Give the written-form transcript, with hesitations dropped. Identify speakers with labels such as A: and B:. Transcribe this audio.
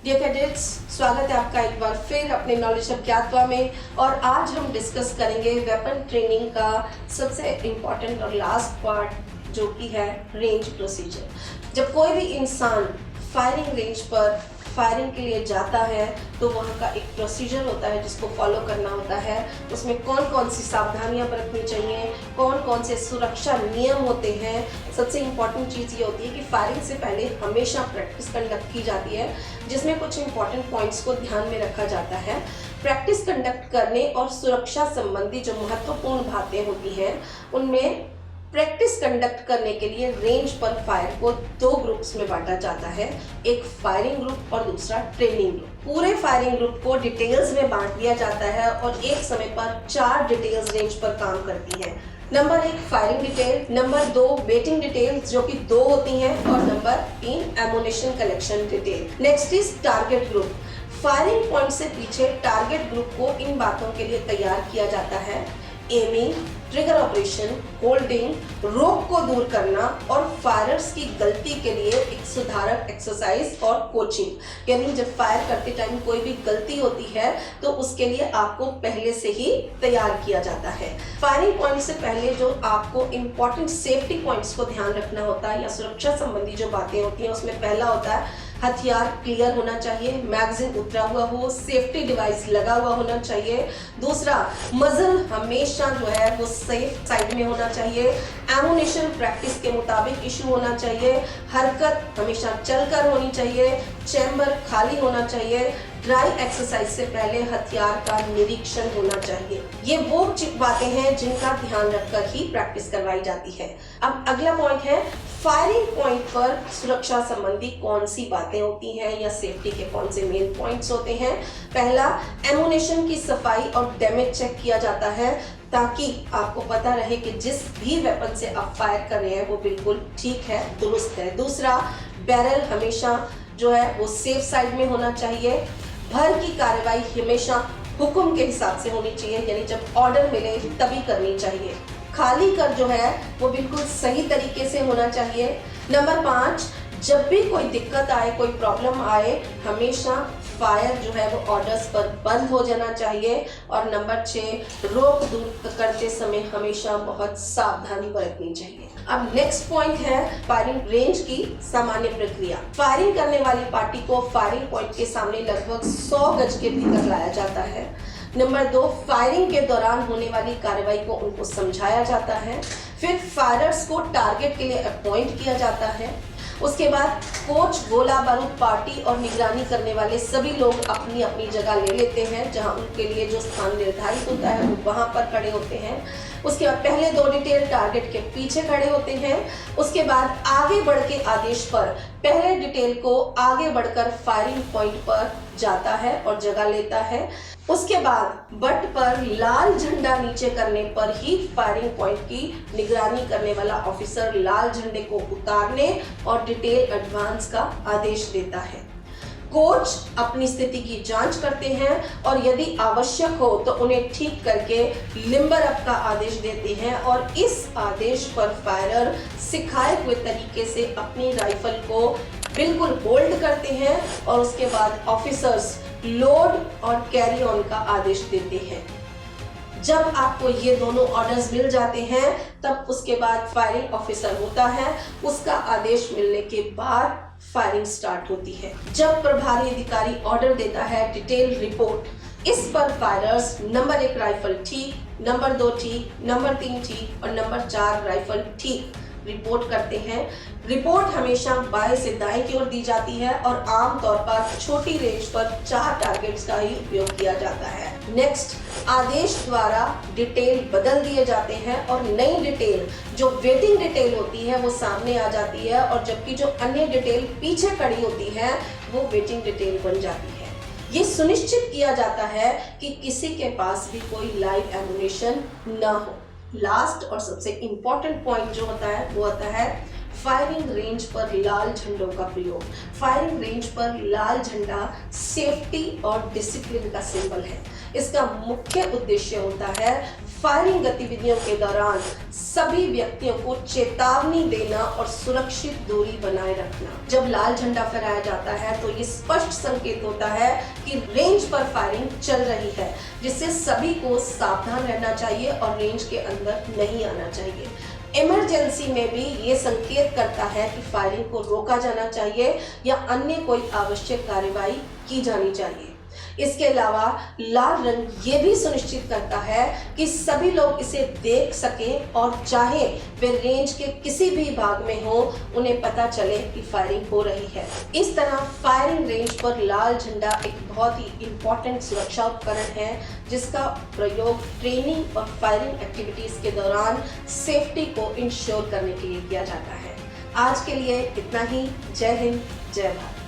A: Dear cadets, स्वागत है आपका एक बार फिर अपने नॉलेज अज्ञातवा में। और आज हम डिस्कस करेंगे वेपन ट्रेनिंग का सबसे इम्पॉर्टेंट और लास्ट पार्ट, जो कि है रेंज प्रोसीजर। जब कोई भी इंसान फायरिंग रेंज पर फायरिंग के लिए जाता है तो वहाँ का एक प्रोसीजर होता है जिसको फॉलो करना होता है। उसमें कौन कौन सी सावधानियां बरतनी चाहिए, कौन कौन से सुरक्षा नियम होते हैं। सबसे इम्पॉर्टेंट चीज़ ये होती है कि फायरिंग से पहले हमेशा प्रैक्टिस कंडक्ट की जाती है, जिसमें कुछ इम्पॉर्टेंट पॉइंट्स को ध्यान में रखा जाता है। प्रैक्टिस कंडक्ट करने और सुरक्षा संबंधी जो महत्वपूर्ण बातें होती हैं, उनमें प्रैक्टिस कंडक्ट करने के लिए रेंज पर फायर को दो ग्रुप्स में बांटा जाता है, एक फायरिंग ग्रुप और दूसरा ट्रेनिंग ग्रुप। पूरे फायरिंग ग्रुप को डिटेल्स में बांट दिया जाता है और एक समय पर 4 डिटेल्स रेंज पर काम करती है। Number 1 firing detail, number 2 waiting details जो कि 2 होती हैं, और number 3 ammunition collection detail. Next is target group. Firing point से पीछे टारगेट ग्रुप को इन बातों के लिए तैयार किया जाता है: एमिंग, ट्रिगर ऑपरेशन, होल्डिंग, रोक को दूर करना और फायरर्स की गलती के लिए एक सुधारक एक्सरसाइज और कोचिंग। यानी जब फायर करते टाइम कोई भी गलती होती है तो उसके लिए आपको पहले से ही तैयार किया जाता है। फायरिंग पॉइंट से पहले जो आपको इंपॉर्टेंट सेफ्टी पॉइंट्स को ध्यान रखना होता है या सुरक्षा संबंधी जो बातें होती हैं, उसमें पहला होता है हथियार क्लियर होना चाहिए, मैगजीन उतरा हुआ हो, सेफ्टी डिवाइस लगा हुआ होना चाहिए। दूसरा, मजल हमेशा जो है वो सेफ साइड में होना चाहिए। एमुनेशन प्रैक्टिस के मुताबिक इशू होना चाहिए। हरकत हमेशा चलकर होनी चाहिए। चैम्बर खाली होना चाहिए। ड्राई एक्सरसाइज से पहले हथियार का निरीक्षण होना चाहिए। ये वो बातें हैं जिनका ध्यान रखकर ही प्रैक्टिस करवाई जाती है। अब अगला पॉइंट है फायरिंग पॉइंट पर सुरक्षा संबंधी कौन सी बातें होती हैं या सेफ्टी के कौन से मेन पॉइंट्स होते हैं। पहला, एमुनेशन की सफाई और डैमेज चेक किया जाता है ताकि आपको पता रहे कि जिस भी वेपन से आप फायर कर रहे हैं वो बिल्कुल ठीक है, दुरुस्त है। दूसरा, बैरल हमेशा जो है वो सेफ साइड में होना चाहिए। भर की कार्रवाई हमेशा हुक्म के हिसाब से होनी चाहिए, यानी जब ऑर्डर मिले तभी करनी चाहिए। खाली कर जो है वो बिल्कुल सही तरीके से होना चाहिए। नंबर 5, जब भी कोई दिक्कत आए, कोई प्रॉब्लम आए, हमेशा फायर जो है वो ऑर्डर्स पर बंद हो जाना चाहिए। और नंबर 6, रोक दूर करते समय हमेशा बहुत सावधानी बरतनी चाहिए। अब नेक्स्ट पॉइंट है फायरिंग रेंज की सामान्य प्रक्रिया। फायरिंग करने वाली पार्टी को फायरिंग पॉइंट के सामने लगभग 100 गज के भीतर लाया जाता है। नंबर 2, फायरिंग के दौरान होने वाली कार्रवाई को उनको समझाया जाता है। फिर फायरर्स को टारगेट के लिए अपॉइंट किया जाता है। उसके बाद कोच, गोला बारूद पार्टी और निगरानी करने वाले सभी लोग अपनी अपनी जगह ले लेते हैं, जहां उनके लिए जो स्थान निर्धारित होता है वो वहां पर खड़े होते हैं। उसके बाद पहले 2 डिटेल टारगेट के पीछे खड़े होते हैं। उसके बाद आगे बढ़ के आदेश पर पहले डिटेल को आगे बढ़कर फायरिंग पॉइंट पर जाता है और जगह लेता है। उसके बाद बट पर लाल झंडा नीचे करने पर ही फायरिंग पॉइंट की निगरानी करने वाला ऑफिसर लाल झंडे को उतारने और डिटेल एडवांस का आदेश देता है। कोच अपनी स्थिति की जांच करते हैं और यदि आवश्यक हो तो उन्हें ठीक करके लिम्बर अप का आदेश देते हैं, और इस आदेश पर फायरर सिखाए हुए तरीके से अपनी राइफल को बिल्कुल होल्ड करते हैं और उसके बाद ऑफिसर्स लोड और कैरी ऑन का आदेश देते हैं। जब आपको ये दोनों ऑर्डर्स मिल जाते हैं तब उसके बाद फायरिंग ऑफिसर होता है, उसका आदेश मिलने के बाद फायरिंग स्टार्ट होती है। जब प्रभारी अधिकारी ऑर्डर देता है डिटेल रिपोर्ट, इस पर फायरर्स नंबर 1 राइफल ठीक, नंबर 2 ठीक, नंबर 3 ठीक और नंबर 4 राइफल ठीक रिपोर्ट करते हैं। रिपोर्ट हमेशा बाएं से दाएं की ओर दी जाती है और आमतौर पर छोटी रेंज पर 4 टारगेट्स का ही उपयोग किया जाता है। नेक्स्ट, आदेश द्वारा डिटेल बदल दिए जाते हैं और नई डिटेल जो वेटिंग डिटेल होती है वो सामने आ जाती है, और जबकि जो अन्य डिटेल पीछे खड़ी होती है वो वेटिंग डिटेल बन जाती है। ये सुनिश्चित किया जाता है कि किसी के पास भी कोई लाइव एमुनेशन न हो। लास्ट और सबसे इम्पॉर्टेंट पॉइंट जो होता है वो होता है फायरिंग रेंज पर लाल झंडों का प्रयोग। फायरिंग रेंज पर लाल झंडा सेफ्टी और डिसिप्लिन का सिंबल है। इसका मुख्य उद्देश्य होता है फायरिंग गतिविधियों के दौरान सभी व्यक्तियों को चेतावनी देना और सुरक्षित दूरी बनाए रखना। जब लाल झंडा फहराया जाता है तो ये स्पष्ट संकेत होता है कि रेंज पर फायरिंग चल रही है, जिससे सभी को सावधान रहना चाहिए और रेंज के अंदर नहीं आना चाहिए। इमरजेंसी में भी ये संकेत करता है कि फायरिंग को रोका जाना चाहिए या अन्य कोई आवश्यक कार्यवाही की जानी चाहिए। इसके अलावा लाल रंग ये भी सुनिश्चित करता है कि सभी लोग इसे देख सकें और चाहे वे रेंज के किसी भी भाग में हो, उन्हें पता चले कि फायरिंग हो रही है। इस तरह फायरिंग रेंज पर लाल झंडा एक बहुत ही इम्पोर्टेंट सुरक्षा उपकरण है, जिसका प्रयोग ट्रेनिंग और फायरिंग एक्टिविटीज के दौरान सेफ्टी को इंश्योर करने के लिए किया जाता है। आज के लिए इतना ही। जय हिंद, जय भारत।